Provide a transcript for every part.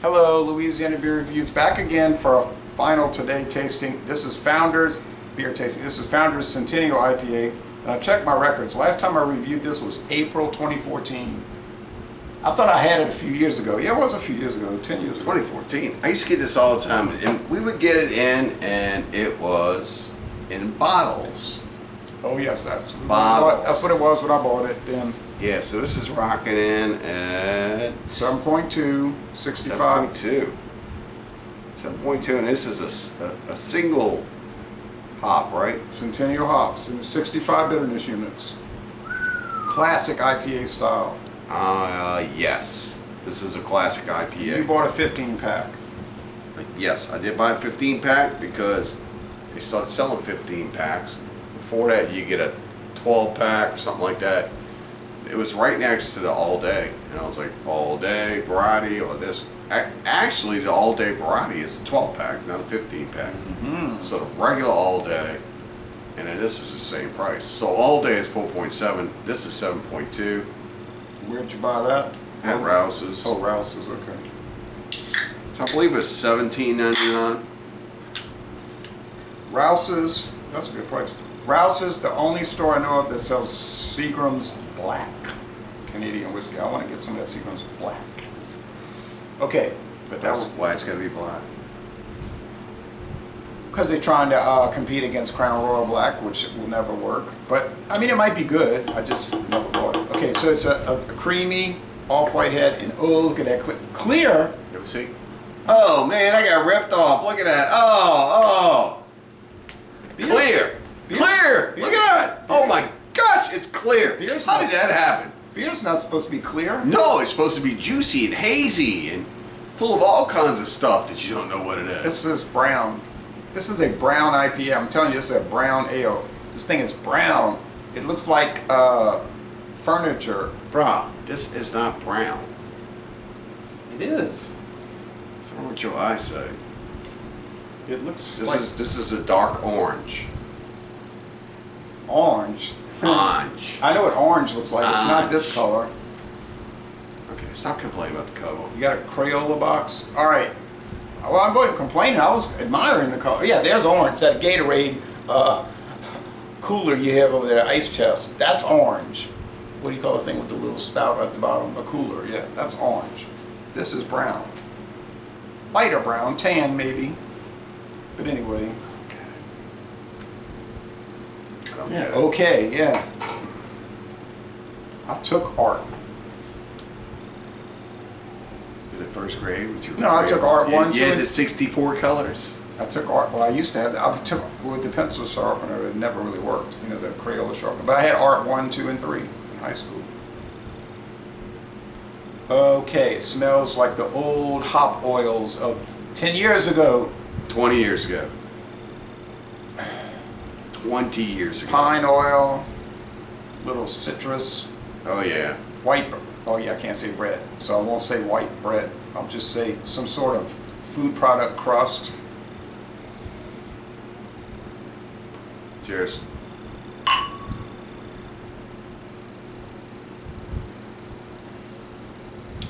Hello, Louisiana Beer Reviews, back again for a final today tasting. This is Founders Beer Tasting. This is Founders Centennial IPA. And I checked my records. Last time I reviewed this was April 2014. I thought I had it a few years ago. Yeah, it was a few years ago, 10 years ago. 2014. I used to get this all the time, and we would get it in, and it was in bottles. Oh yes, that's what it was when I bought it then. Yeah, so this is rocking in at 7.2, 65. 7.2, and this is a single hop, right? Centennial hops and 65 bitterness units. Classic IPA style. Yes. This is a classic IPA. You bought a 15 pack. Yes, I did buy a 15 pack because they started selling 15 packs. Before that, you get a 12 pack or something like that. It was right next to the all day, and I was like, all day variety or this. Actually, the all day variety is a 12 pack, not a 15 pack. Mm-hmm. So the regular all day, and then this is the same price. So all day is 4.7. This is 7.2. Where'd you buy that? At Rouse's. Oh, Rouse's, okay. So I believe it was $17.99. Rouse's, that's a good price. Rouse's, the only store I know of that sells Seagram's Black Canadian whiskey. I want to get some of that Seagram's Black. Okay, but That's why it's gonna be black. because they're trying to compete against Crown Royal Black, which will never work. But I mean, it might be good. I just never bought it. Okay, so it's a creamy off-white head, and oh, look at that clear. You ever see? Oh man, I got ripped off. Look at that. Oh. Clear. Clear. Look at that. Oh my gosh, it's clear. How did that happen? Beer's not supposed to be clear. No, it's supposed to be juicy and hazy and full of all kinds of stuff that you don't know what it is. This is brown. This is a brown IPA. I'm telling you, this is a brown ale. This thing is brown. It looks like furniture. Bruh, this is not brown. It is. What's wrong with your eyesight? It looks This is a dark orange. Orange. Orange. I know what orange looks like. It's not this color. Okay, stop complaining about the color. You got a Crayola box? All right. Well, I'm going to complain. I was admiring the color. Yeah, there's orange. That Gatorade cooler you have over there, ice chest. That's orange. What do you call the thing with the little spout at the bottom? A cooler. Yeah, that's orange. This is brown. Lighter brown, tan maybe. But anyway. Yeah, okay, yeah. I took art. In the first grade with your No, I took art one, You two. had the 64 colors. I took art. Well, I used to have that. I took with the pencil sharpener. It never really worked. You know, the Crayola sharpener. But I had art 1, 2, and 3 in high school. Okay, smells like the old hop oils of 10 years ago. 20 years ago. 20 years ago. Pine oil, little citrus, Oh yeah. white. Oh yeah, I can't say bread, so I won't say white bread. I'll just say some sort of food product crust. Cheers.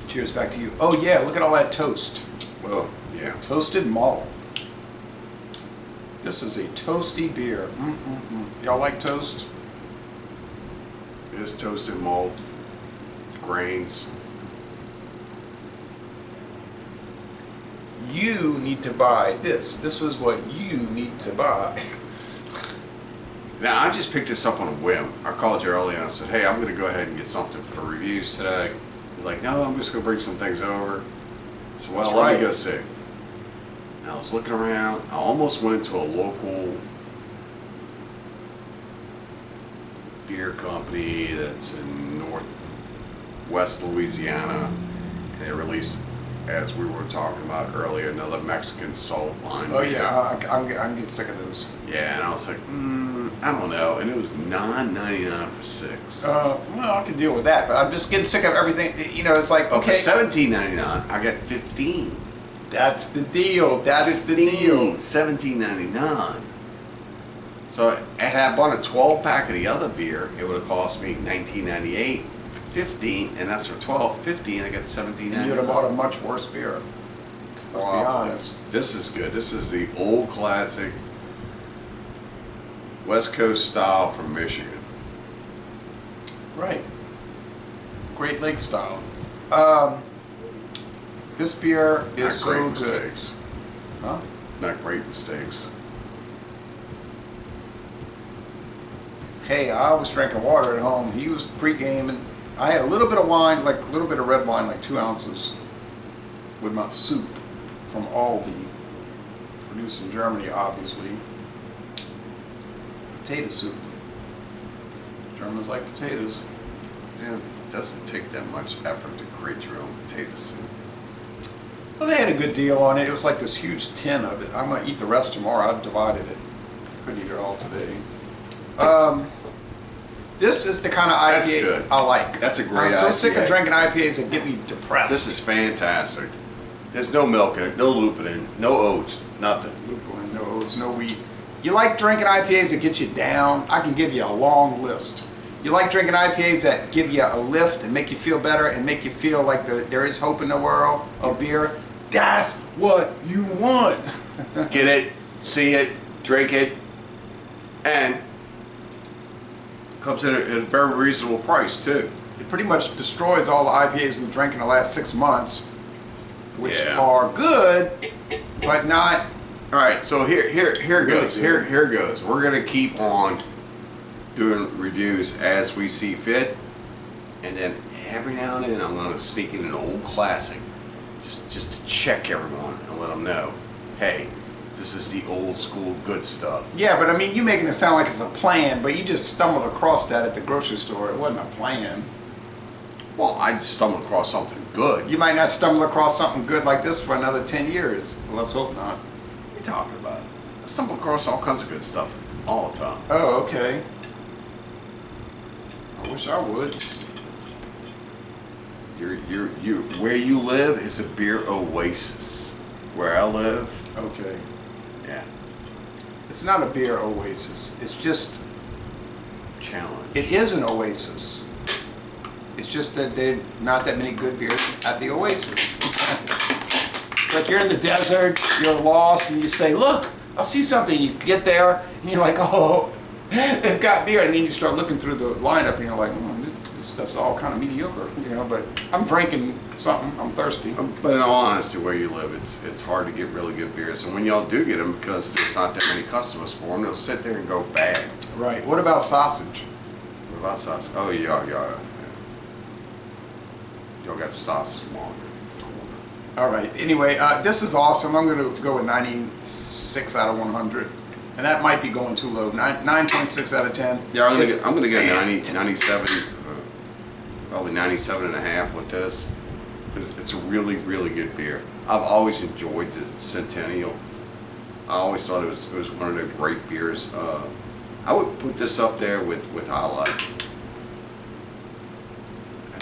Cheers back to you. Oh yeah, look at all that toast. Well, yeah. Toasted malt. This is a toasty beer. Y'all like toast? It is toasted malt, grains. You need to buy this. This is what you need to buy. Now, I just picked this up on a whim. I called you earlier and I said, hey, I'm going to go ahead and get something for the reviews today. You're like, no, I'm just going to bring some things over. So, well, That's let right. me go see. And I was looking around. I almost went into a local beer company that's in northwest Louisiana. And they released, as we were talking about earlier, another Mexican salt line. Oh yeah, I'm getting sick of those. Yeah, and I was like, I don't know. And it was $9.99 for 6. Well, I can deal with that, but I'm just getting sick of everything. You know, it's like, okay. For $17.99, I got 15. That's the deal. That's the deal. $17.99. So had I bought a 12 pack of the other beer, it would have cost me $19.98. 15, and that's for 12.50, and I got $17.99. You would have bought a much worse beer. Let's be honest. This is good. This is the old classic West Coast style from Michigan. Right. Great Lake style. This beer is so good. Mistakes. Huh? Not great mistakes. Hey, I was drinking water at home. He was pre-gaming. I had a little bit of wine, like a little bit of red wine, like 2 ounces, with my soup from Aldi, produced in Germany, obviously. Potato soup. Germans like potatoes. Yeah, it doesn't take that much effort to create your own potato soup. Well, they had a good deal on it. It was like this huge tin of it. I'm going to eat the rest tomorrow. I divided it. Couldn't eat it all today. This is the kind of That's IPA good. I like. That's a great I'm so IPA. sick of drinking IPAs that get me depressed. This is fantastic. There's no milk in it, no lupin, no oats, nothing. Lupulin, no oats, no wheat. You like drinking IPAs that get you down? I can give you a long list. You like drinking IPAs that give you a lift and make you feel better and make you feel like there is hope in the world of beer? That's what you want. Get it, see it, drink it, and comes at a very reasonable price too. It pretty much destroys all the IPAs we've drank in the last 6 months, which Yeah. are good, but not. All right, so here goes. Really Here goes. We're gonna keep on doing reviews as we see fit, and then every now and then I'm gonna sneak in an old classic, just to check everyone and let them know, hey, this is the old school good stuff. Yeah, but I mean, you making it sound like it's a plan, but you just stumbled across that at the grocery store. It wasn't a plan. Well, I just stumbled across something good. You might not stumble across something good like this for another 10 years. Let's hope not. What are you talking about? I stumble across all kinds of good stuff all the time. Oh, okay. I wish I would. You where you live is a beer oasis. Where I live, Okay. yeah, It's not a beer oasis. It's just, challenge. it is an oasis. It's just that there are not that many good beers at the oasis. It's like you're in the desert, you're lost, and you say, look, I'll see something. You get there, and you're like, oh, they've got beer. And then you start looking through the lineup, and you're like, this stuff's all kind of mediocre, but I'm drinking something. I'm thirsty. But in all honesty, where you live, it's hard to get really good beers. And when y'all do get them, because there's not that many customers for them, they'll sit there and go bad. Right. What about sausage? What about sausage? Oh, yeah. Y'all got the sausage longer. All right. Anyway, this is awesome. I'm going to go with 96 out of 100. And that might be going too low. 9.6 out of 10. Yeah, I'm gonna get 97, probably 97 and a half with this. It's a really, really good beer. I've always enjoyed the Centennial. I always thought it was one of the great beers. I would put this up there with Highlight.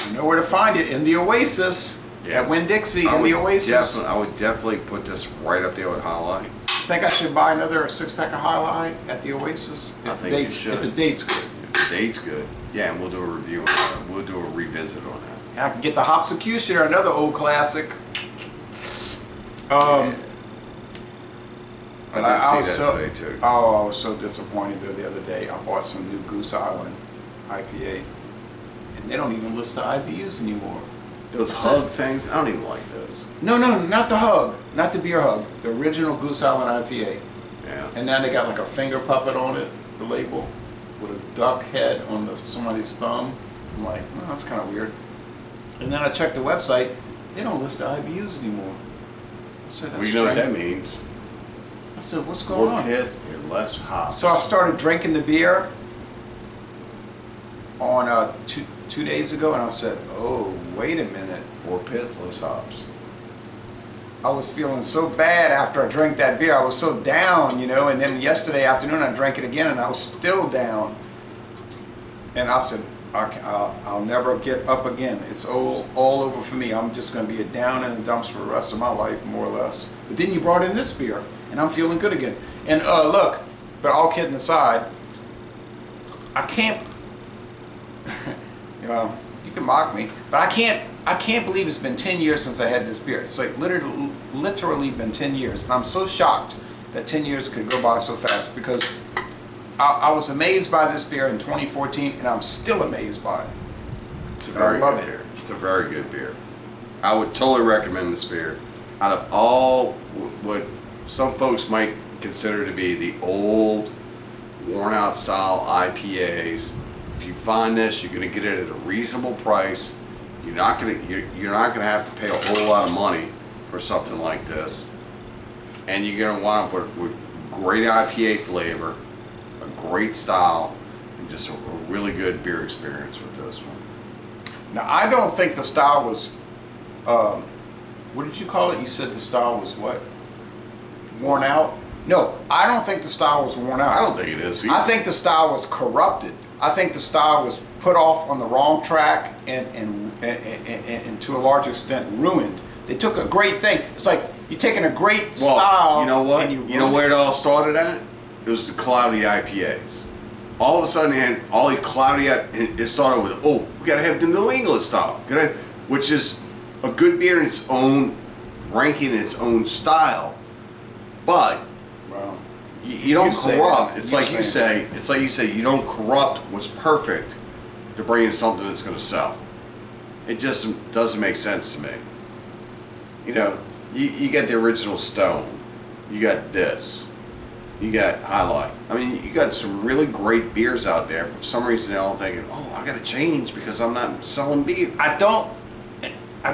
You know where to find it, in the Oasis. Yeah. At Winn-Dixie in the Oasis. I would definitely put this right up there with Highlight. Think I should buy another 6-pack of Highlight at the Oasis? I think you should. If the date's good. If the date's good. Yeah, and we'll do a review on that. We'll do a revisit on that. And I can get the Hopsecutioner, another old classic. I But I did was see that so, today too. Oh, I was so disappointed there the other day. I bought some new Goose Island IPA, and they don't even list the IBUs anymore. Those hug things, I don't even like those. No, not the Hug, not the beer Hug. The original Goose Island IPA. Yeah. And now they got like a finger puppet on it, the label, with a duck head on somebody's thumb. I'm like, oh, that's kind of weird. And then I checked the website. They don't list the IBUs anymore. I said, that's Well, you know what that strange. means. I said, what's going More on? pith and less hops. So I started drinking the beer on 2 days ago, and I said, oh, wait a minute. More pith, less hops. I was feeling so bad after I drank that beer. I was so down, and then yesterday afternoon I drank it again, and I was still down. And I said, I'll never get up again. It's all over for me. I'm just going to be a down in the dumps for the rest of my life, more or less. But then you brought in this beer, and I'm feeling good again. And look, but all kidding aside, I can't, you can mock me, but I can't I can't believe it's been 10 years since I had this beer. It's like literally been 10 years. And I'm so shocked that 10 years could go by so fast because I was amazed by this beer in 2014 and I'm still amazed by it. It's a very good beer. It's a very good beer. I would totally recommend this beer. Out of all what some folks might consider to be the old, worn out style IPAs, if you find this, you're going to get it at a reasonable price. You're not gonna have to pay a whole lot of money for something like this, and you're gonna wind up with great IPA flavor, a great style, and just a really good beer experience with this one. Now I don't think the style was, what did you call it? You said the style was what? Worn out? No, I don't think the style was worn out. I don't think it is either. I think the style was corrupted. I think the style was put off on the wrong track and to a large extent ruined. They took a great thing. It's like you're taking a great style. You know what? And you know where it all started at? It was the cloudy IPAs. All of a sudden, they had all the cloudy. It started with, oh, we gotta have the New England style, which is a good beer in its own ranking, in its own style, but. Well, you don't corrupt. It's like you say. It's like you say. You don't corrupt what's perfect to bring in something that's going to sell. It just doesn't make sense to me. You know, you got the original Stone. You got this. You got Highlight. I mean, you got some really great beers out there. For some reason, they're all thinking, "Oh, I got to change because I'm not selling beer." I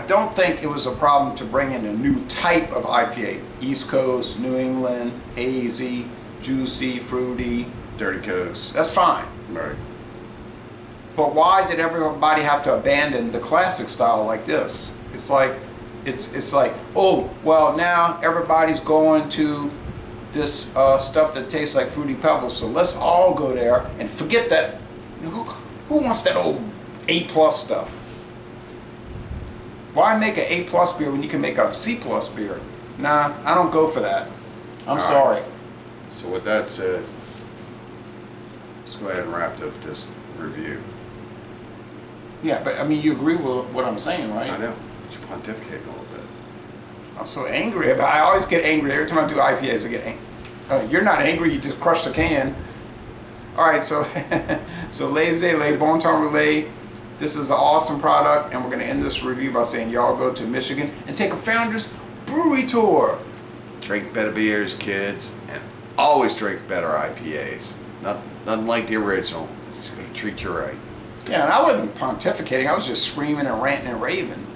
don't think it was a problem to bring in a new type of IPA. East Coast, New England, hazy, juicy, fruity. Dirty Cokes. That's fine. Right. But why did everybody have to abandon the classic style like this? It's like, oh, well now everybody's going to this stuff that tastes like Fruity Pebbles, so let's all go there and forget that. Who wants that old A+ stuff? Why make an A+ beer when you can make a C+ beer? Nah, I don't go for that. I'm sorry. So with that said, let's go ahead and wrap up this review. Yeah, but I mean, you agree with what I'm saying, right? I know, but you're pontificating a little bit. I'm so angry about it. I always get angry. Every time I do IPAs, I get angry. You're not angry, you just crush the can. All right, so Les Bon Temps Relais. This is an awesome product, and we're going to end this review by saying y'all go to Michigan and take a Founders Brewery Tour. Drink better beers, kids, and always drink better IPAs. Nothing like the original. It's going to treat you right. Yeah, and I wasn't pontificating. I was just screaming and ranting and raving.